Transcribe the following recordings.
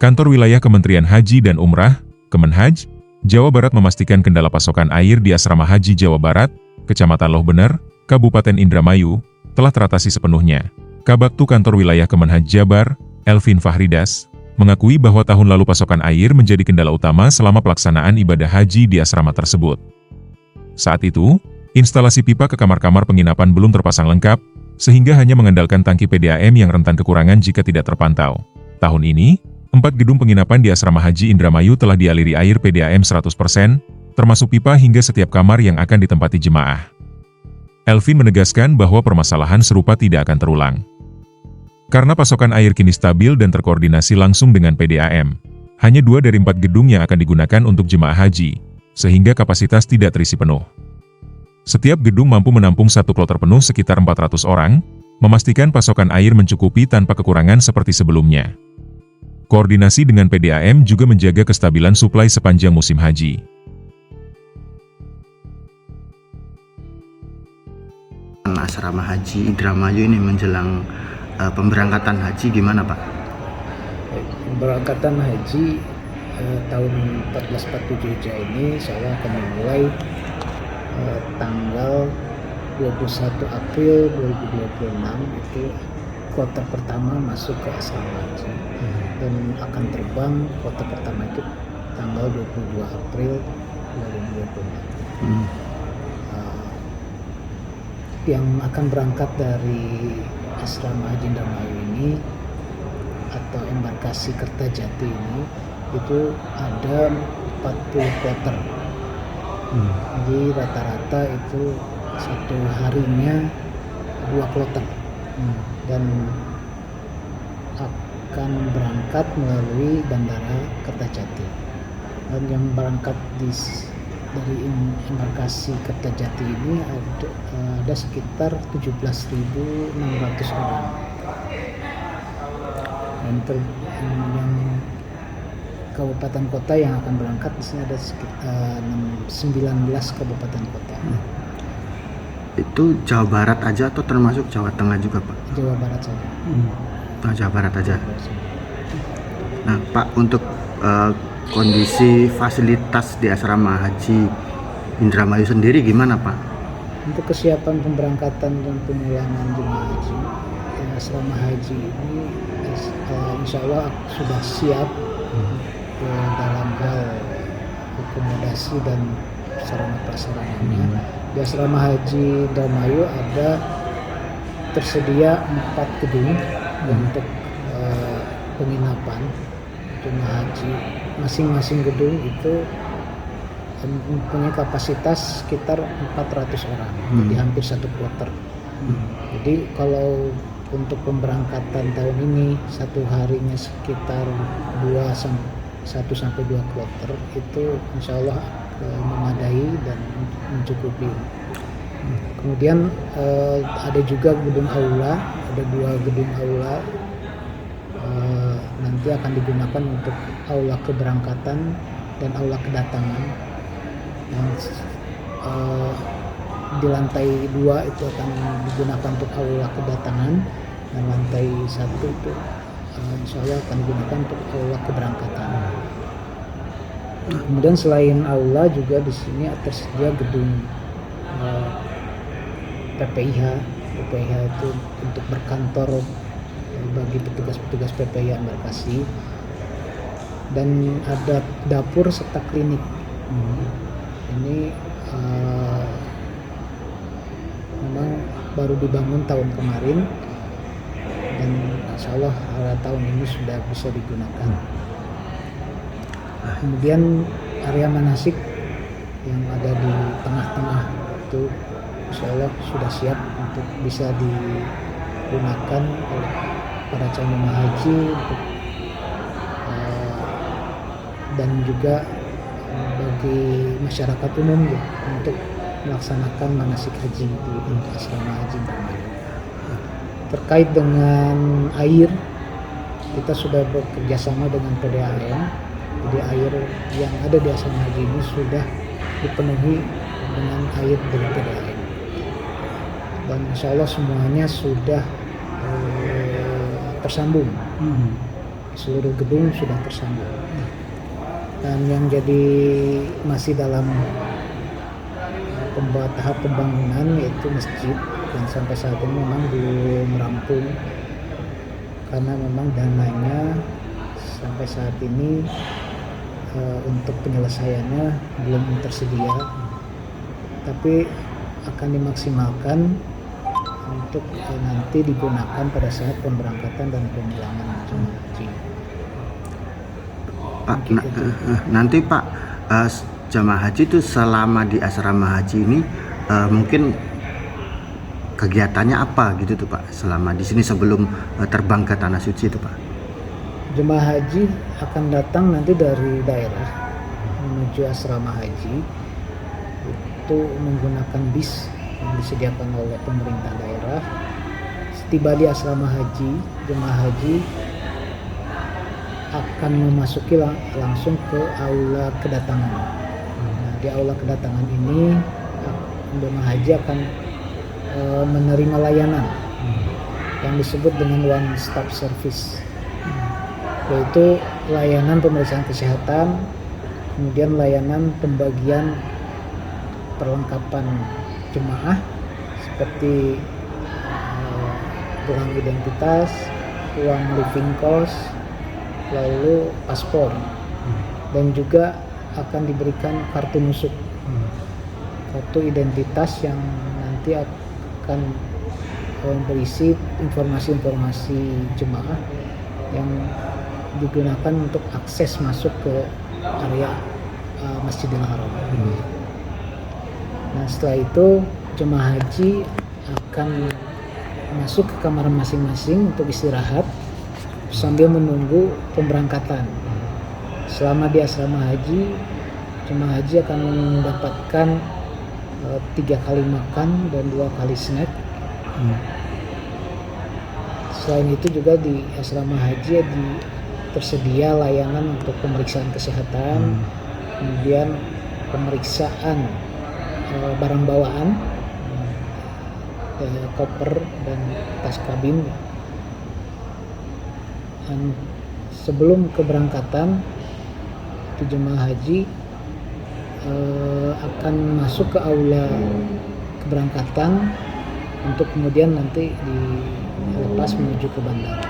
Kantor Wilayah Kementerian Haji dan Umrah, Kemenhaj, Jawa Barat memastikan kendala pasokan air di Asrama Haji Jawa Barat, Kecamatan Loh Bener, Kabupaten Indramayu, telah teratasi sepenuhnya. Kabaktu Kantor Wilayah Kemenhaj Jabar, Elvin Fahridas, mengakui bahwa tahun lalu pasokan air menjadi kendala utama selama pelaksanaan ibadah haji di asrama tersebut. Saat itu, instalasi pipa ke kamar-kamar penginapan belum terpasang lengkap, sehingga hanya mengandalkan tangki PDAM yang rentan kekurangan jika tidak terpantau. Tahun ini, 4 gedung penginapan di Asrama Haji Indramayu telah dialiri air PDAM 100%, termasuk pipa hingga setiap kamar yang akan ditempati jemaah. Elvin menegaskan bahwa permasalahan serupa tidak akan terulang. Karena pasokan air kini stabil dan terkoordinasi langsung dengan PDAM, hanya 2 dari 4 gedung yang akan digunakan untuk jemaah haji, sehingga kapasitas tidak terisi penuh. Setiap gedung mampu menampung 1 kloter penuh sekitar 400 orang, memastikan pasokan air mencukupi tanpa kekurangan seperti sebelumnya. Koordinasi dengan PDAM juga menjaga kestabilan suplai sepanjang musim haji. Asrama Haji Indramayu ini menjelang pemberangkatan haji gimana Pak? Pemberangkatan haji tahun 1447 Hijriah ini insya Allah akan dimulai tanggal 21 April 2026 itu kloter pertama masuk ke asrama haji dan akan terbang kloter pertama itu tanggal 22 April 2026. Yang akan berangkat dari asrama haji Indramayu ini atau embarkasi Kertajati ini itu ada 40 kloter. Jadi rata-rata itu satu harinya 2 kloter dan akan berangkat melalui Bandara Kertajati. Dan yang berangkat dari embarkasi Kertajati ini ada sekitar 17.600 orang. Dan yang kabupaten kota yang akan berangkat di sini ada sekitar 19 kabupaten kota. Itu Jawa Barat aja atau termasuk Jawa Tengah juga Pak? Jawa Barat saja. Jawa Barat aja. Nah Pak, untuk kondisi fasilitas di asrama haji Indramayu sendiri gimana Pak? Untuk kesiapan pemberangkatan dan pemulangan jemaah haji, asrama haji ini insya Allah sudah siap dalam hal akomodasi dan sarana prasarananya. Di asrama haji Indramayu ada tersedia 4 gedung untuk penginapan jemaah haji. Masing-masing gedung itu mempunyai kapasitas sekitar 400 orang, jadi hampir 1 kloter. Jadi kalau untuk pemberangkatan tahun ini satu harinya sekitar 1-2 kloter itu insya Allah memadai dan mencukupi. Kemudian ada juga gedung aula, ada 2 gedung aula nanti akan digunakan untuk aula keberangkatan dan aula kedatangan. Di lantai 2 itu akan digunakan untuk aula kedatangan dan lantai 1 itu insya Allah akan digunakan untuk aula keberangkatan. Kemudian selain aula juga di sini tersedia gedung PPIH. PPIH itu untuk berkantor bagi petugas-petugas PPIH embarkasi, dan ada dapur serta klinik. Ini memang baru dibangun tahun kemarin dan insya Allah tahun ini sudah bisa digunakan. Kemudian area manasik yang ada di tengah-tengah itu insya Allah sudah siap untuk bisa digunakan oleh para calon jemaah haji dan juga bagi masyarakat umum untuk melaksanakan manasik haji di asrama haji Indramayu. Terkait dengan air, kita sudah bekerja sama dengan PDAM. Jadi air yang ada di asrama haji ini sudah dipenuhi dengan air dari PDAM. Dan insya Allah semuanya sudah tersambung. seluruh gedung sudah tersambung. Dan yang jadi masih dalam tahap pembangunan yaitu masjid, yang sampai saat ini memang belum rampung karena memang dananya sampai saat ini untuk penyelesaiannya belum tersedia, tapi akan dimaksimalkan untuk nanti digunakan pada saat pemberangkatan dan pemulangan jemaah haji. Pak, nanti Pak, jemaah haji itu selama di asrama haji ini mungkin kegiatannya apa gitu tuh Pak, selama di sini sebelum terbang ke tanah suci itu Pak? Jemaah haji akan datang nanti dari daerah menuju asrama haji itu menggunakan bis yang disediakan oleh pemerintah daerah. Setiba di asrama haji, jemaah haji akan memasuki langsung ke aula kedatangan. Nah, di aula kedatangan ini jemaah haji akan menerima layanan yang disebut dengan one stop service, yaitu layanan pemeriksaan kesehatan, kemudian layanan pembagian perlengkapan jemaah seperti uang identitas, uang living cost, lalu paspor, dan juga akan diberikan kartu nusuk, kartu identitas yang nanti akan berisi informasi-informasi jemaah yang digunakan untuk akses masuk ke area Masjidil Haram. Nah, setelah itu jemaah haji akan masuk ke kamar masing-masing untuk istirahat sambil menunggu pemberangkatan. Selama di asrama haji, jemaah haji akan mendapatkan 3 kali makan dan 2 kali snack. Selain itu juga di asrama haji tersedia layanan untuk pemeriksaan kesehatan, kemudian pemeriksaan barang bawaan, koper dan tas kabin. Dan sebelum keberangkatan, jemaah haji akan masuk ke aula keberangkatan untuk kemudian nanti dilepas menuju ke bandara.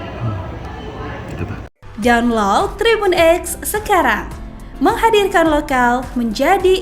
Download Tribun X sekarang, menghadirkan lokal menjadi